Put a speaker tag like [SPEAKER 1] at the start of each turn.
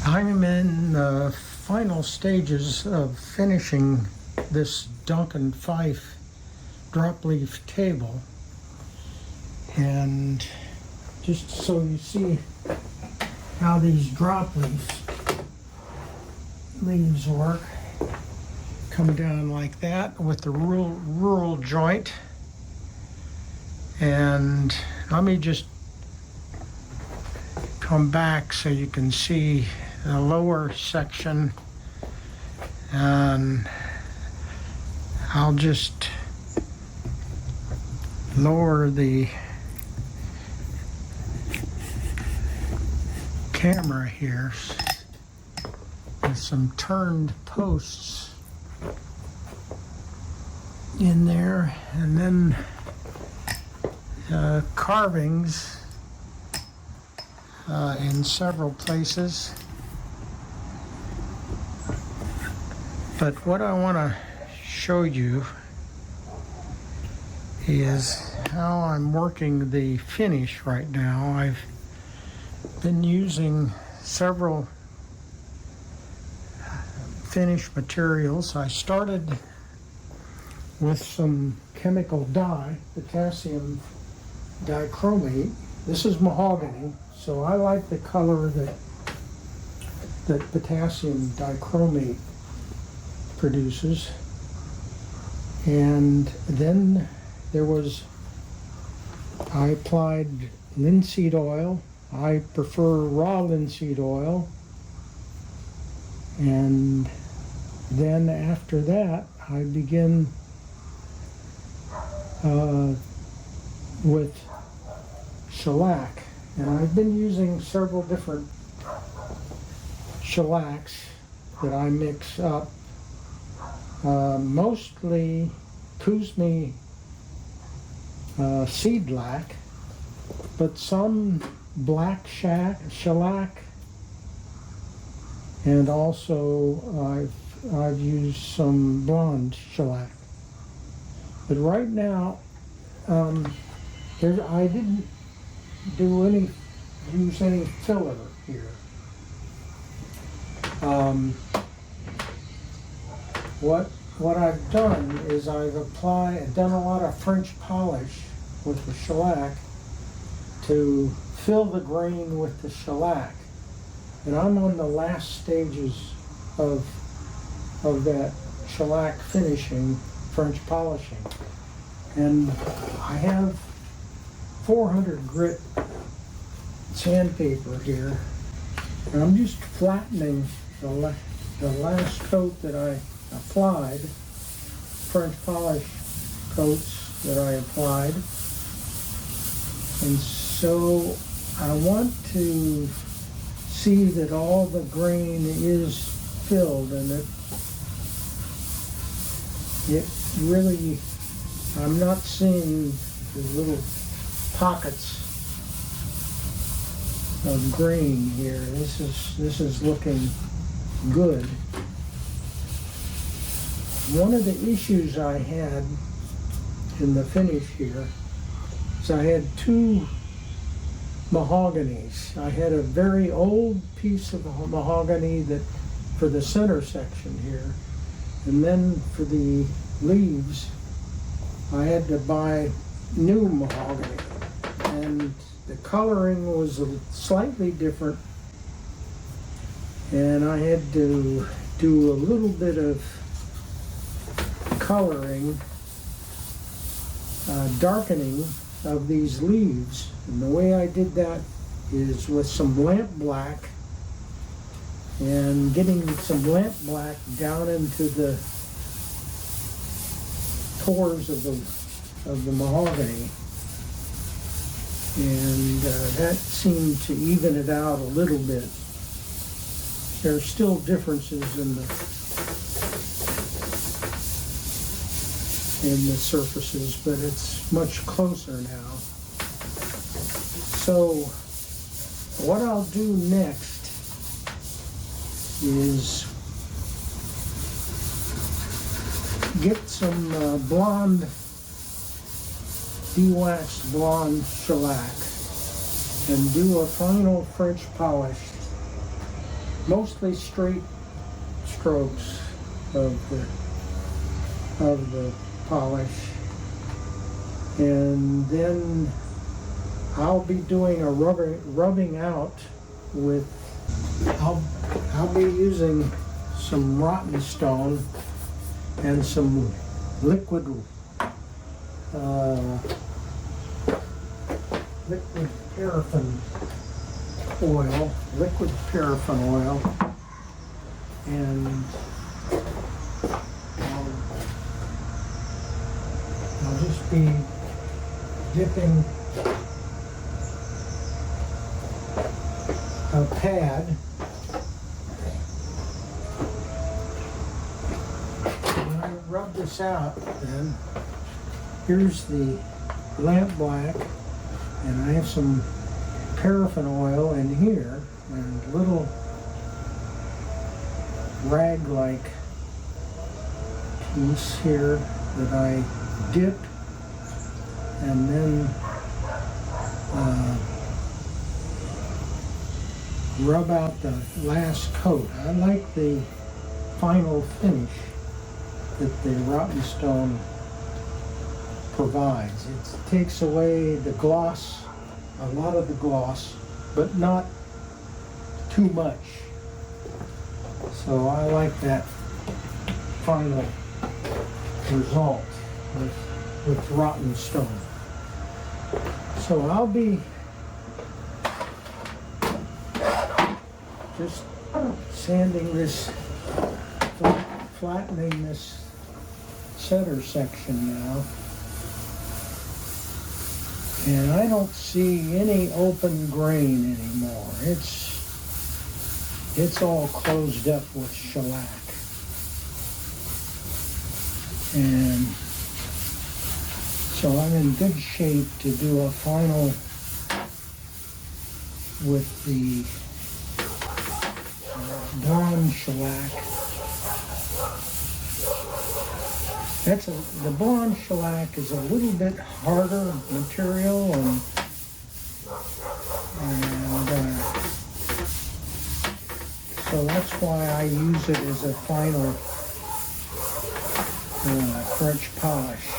[SPEAKER 1] I'm in the final stages of finishing this Duncan Fife drop leaf table, and just so you see how these drop leaves work, come down like that with the rural joint. And let me just come back so you can see the lower section, and I'll just lower the camera here with some turned posts in there, and then carvings in several places. But what I want to show you is how I'm working the finish right now. I've been using several finish materials. I started with some chemical dye, potassium dichromate. This is mahogany, so I like the color that potassium dichromate produces. And then I applied linseed oil. I prefer raw linseed oil. And then after that, I begin with shellac. And I've been using several different shellacs that I mix up. Mostly Kuzmi seed lac, but some black shellac, and also I've used some blonde shellac. But right now, I didn't use any filler here. What I've done is I've done a lot of French polish with the shellac to fill the grain with the shellac. And I'm on the last stages of that shellac finishing, French polishing. And I have 400 grit sandpaper here. And I'm just flattening the last coat that I applied, French polish coats that I applied. And so I want to see that all the grain is filled, and it really, I'm not seeing the little pockets of grain here. This is looking good. One of the issues I had in the finish here is I had two mahoganies. I had a very old piece of mahogany that for the center section here, and then for the leaves I had to buy new mahogany, and the coloring was slightly different, and I had to do a little bit of coloring, darkening of these leaves. And the way I did that is with some lamp black, and getting some lamp black down into the pores of the mahogany, and that seemed to even it out a little bit. There are still differences in the surfaces, but it's much closer now. So what I'll do next is get some blonde, de-waxed blonde shellac and do a final French polish mostly straight strokes of the polish. And then I'll be doing a rubbing out with, I'll be using some rotten stone and some liquid paraffin oil, and I'll just be dipping a pad when I rub this out. Then here's the lamp black, and I have some paraffin oil in here and a little rag-like piece here that I dip and then rub out the last coat. I like the final finish that the rotten stone provides. It takes away the gloss, a lot of the gloss, but not too much. So I like that final result with rotten stone. So I'll be just sanding this, flattening this center section now. And I don't see any open grain anymore. It's all closed up with shellac. And so I'm in good shape to do a final with the blonde shellac. The blonde shellac is a little bit harder material, and so that's why I use it as a final French polish.